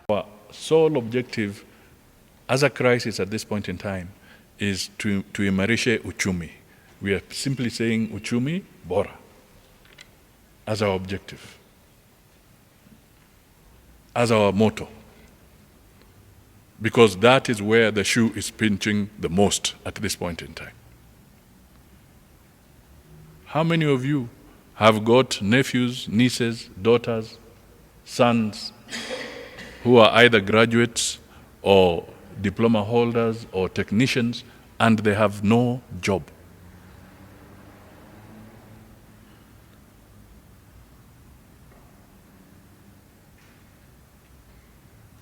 Our sole objective as a crisis at this point in time is to imarishe uchumi. We are simply saying uchumi bora as our objective, as our motto, because that is where the shoe is pinching the most at this point in time. How many of you have got nephews, nieces, daughters, sons who are either graduates or diploma holders or technicians, and they have no job?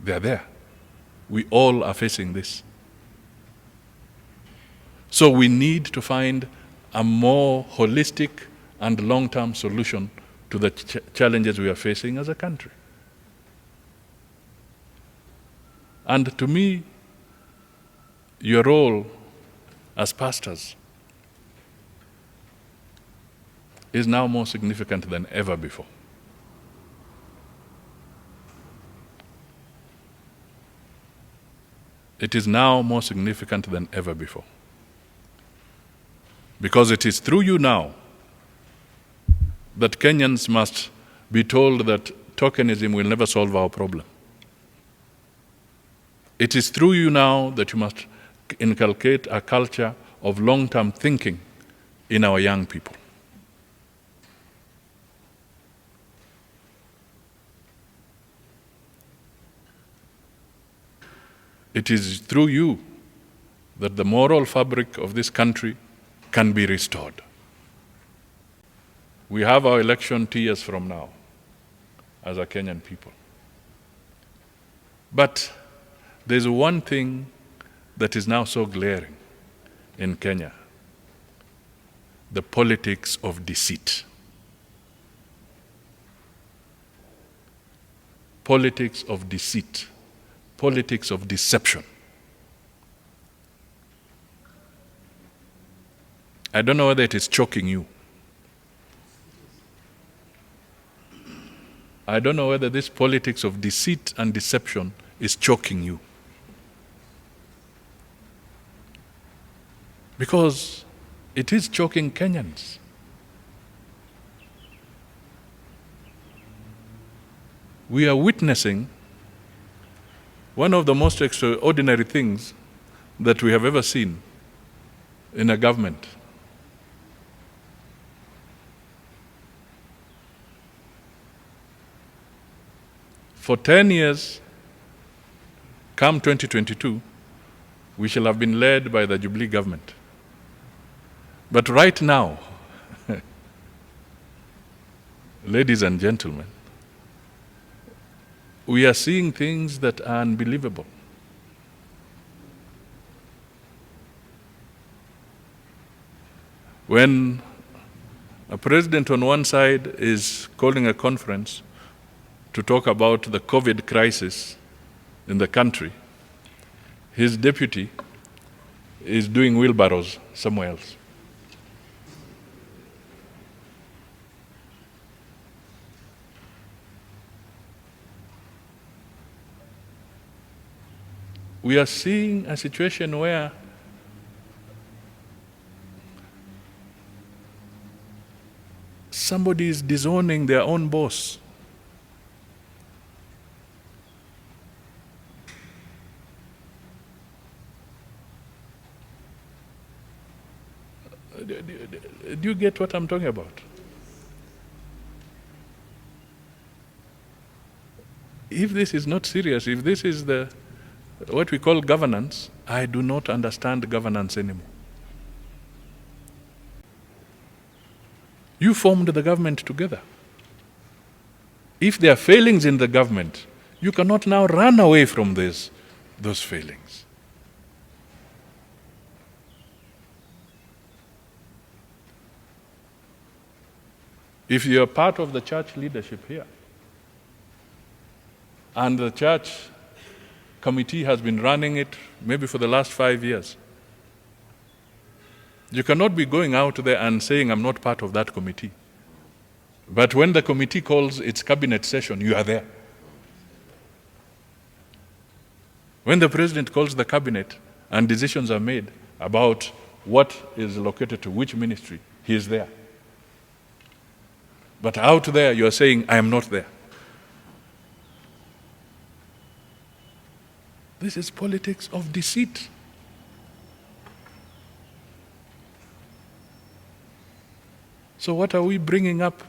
They are there. We all are facing this. So we need to find a more holistic and long-term solution to the challenges we are facing as a country. And to me, your role as pastors is now more significant than ever before. It is now more significant than ever before. Because it is through you now that Kenyans must be told that tokenism will never solve our problem. It is through you now that you must inculcate a culture of long-term thinking in our young people. It is through you that the moral fabric of this country can be restored. We have our election 2 years from now as a Kenyan people. But there's one thing that is now so glaring in Kenya: the politics of deceit. Politics of deceit. Politics of deception. I don't know whether it is choking you. I don't know whether this politics of deceit and deception is choking you. Because it is choking Kenyans. We are witnessing one of the most extraordinary things that we have ever seen in a government. For 10 years, come 2022, we shall have been led by the Jubilee government. But right now, ladies and gentlemen, we are seeing things that are unbelievable. When a president on one side is calling a conference to talk about the COVID crisis in the country, his deputy is doing wheelbarrows somewhere else. We are seeing a situation where somebody is disowning their own boss. Do you get what I'm talking about? If this is not serious, if this is what we call governance, I do not understand governance anymore. You formed the government together. If there are failings in the government, you cannot now run away from those failings. If you are part of the church leadership here, and the church committee has been running it maybe for the last 5 years, you cannot be going out there and saying, I'm not part of that committee. But when the committee calls its cabinet session, you are there. When the president calls the cabinet and decisions are made about what is allocated to which ministry, he is there. But out there, you are saying, I am not there. This is politics of deceit. So what are we bringing up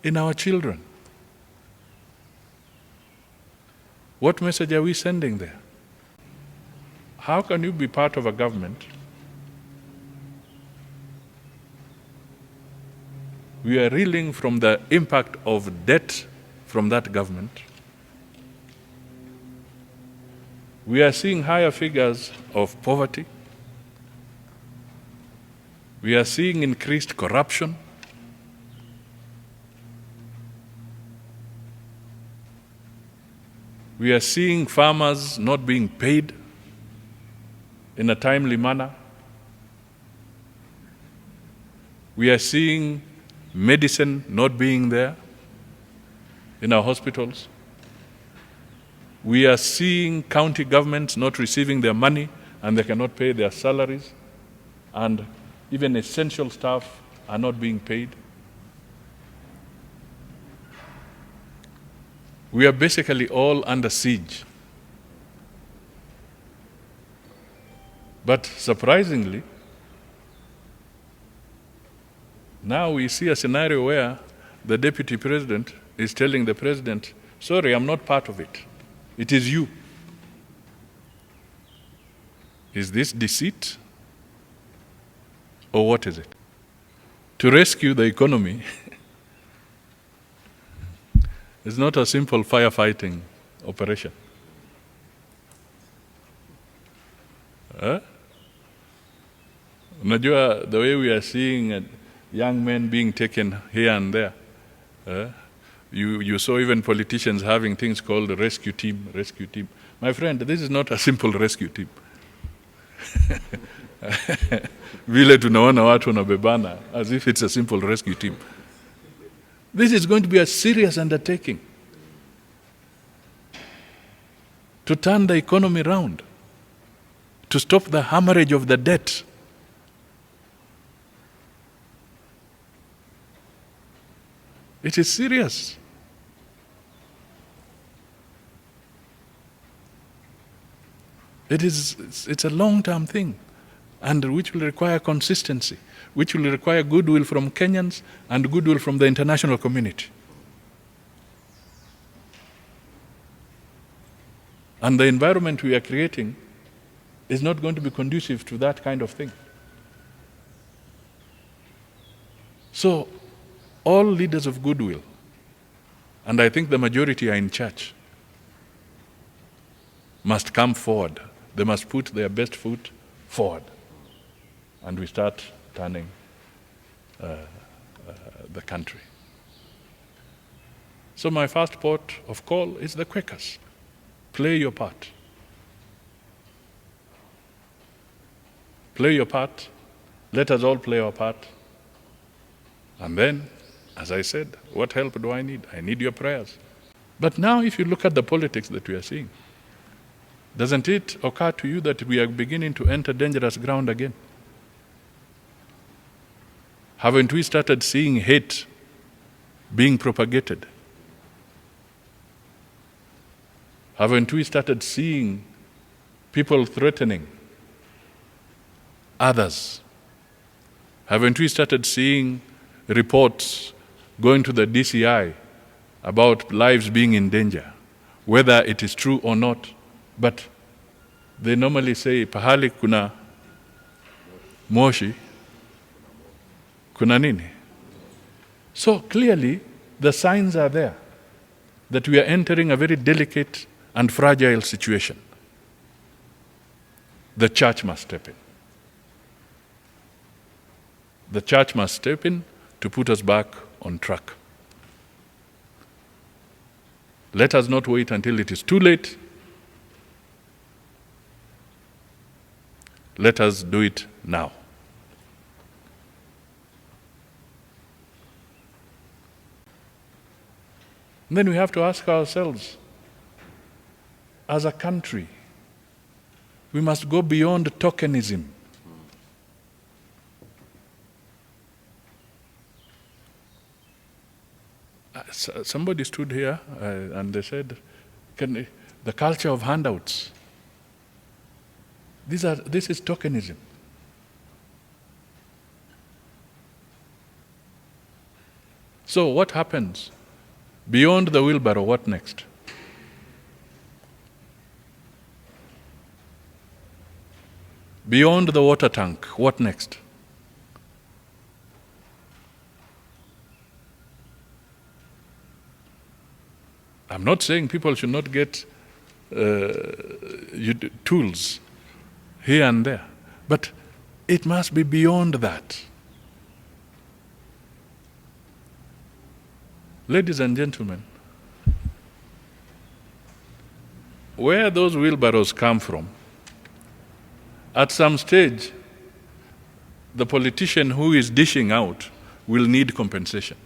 in our children? What message are we sending there? How can you be part of a government? We are reeling from the impact of debt from that government. We are seeing higher figures of poverty. We are seeing increased corruption. We are seeing farmers not being paid in a timely manner. We are seeing medicine not being there in our hospitals. We are seeing county governments not receiving their money and they cannot pay their salaries, and even essential staff are not being paid. We are basically all under siege. But surprisingly, now we see a scenario where the deputy president is telling the president, sorry, I'm not part of it. It is you. Is this deceit? Or what is it? To rescue the economy is not a simple firefighting operation. Unajua, the way we are seeing young men being taken here and there, you saw even politicians having things called the rescue team. My friend, this is not a simple rescue team. Vile tunaona watu wanabebana as if it's a simple rescue team. This is going to be a serious undertaking to turn the economy round, to stop the hemorrhage of the debt. It is serious. It's a long-term thing, and which will require consistency, which will require goodwill from Kenyans and goodwill from the international community. And the environment we are creating is not going to be conducive to that kind of thing. So, all leaders of goodwill, and I think the majority are in church, must come forward. They must put their best foot forward. And we start turning the country. So my first port of call is the Quakers. Play your part. Play your part. Let us all play our part. And then, as I said, what help do I need? I need your prayers. But now if you look at the politics that we are seeing, doesn't it occur to you that we are beginning to enter dangerous ground again? Haven't we started seeing hate being propagated? Haven't we started seeing people threatening others? Haven't we started seeing reports going to the DCI about lives being in danger, whether it is true or not? But they normally say, pahali kuna moshi, kuna nini? So clearly, the signs are there that we are entering a very delicate and fragile situation. The church must step in. The church must step in to put us back on track. Let us not wait until it is too late. Let us do it now. And then we have to ask ourselves, as a country, we must go beyond tokenism. Somebody stood here and they said, the culture of handouts. This is tokenism. So what happens? Beyond the wheelbarrow, what next? Beyond the water tank, what next? I'm not saying people should not get tools here and there, but it must be beyond that. Ladies and gentlemen, where those wheelbarrows come from, at some stage, the politician who is dishing out will need compensation.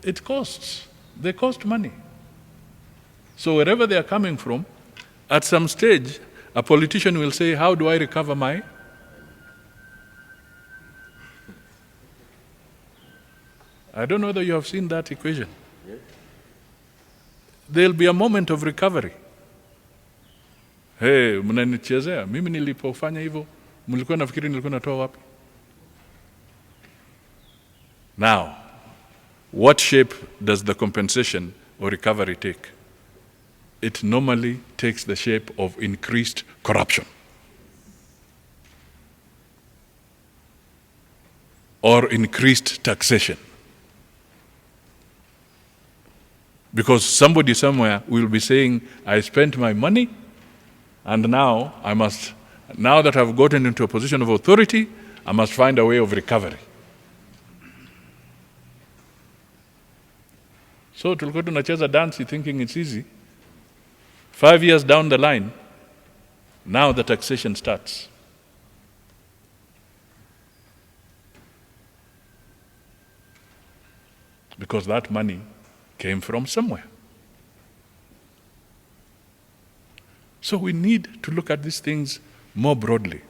It costs. They cost money. So wherever they are coming from, at some stage, a politician will say, how do I recover my? I don't know whether you have seen that equation. Yes. There'll be a moment of recovery. Hey, mnanichezea, mimi nilipofanya hivyo, mlikuwa nafikiri nilikuwa natoa wapi? Now, what shape does the compensation or recovery take? It normally takes the shape of increased corruption or increased taxation. Because somebody somewhere will be saying, I spent my money and now that I've gotten into a position of authority, I must find a way of recovery. So tulikuwa tunacheza dance thinking it's easy. 5 years down the line, now the taxation starts. Because that money came from somewhere. So we need to look at these things more broadly.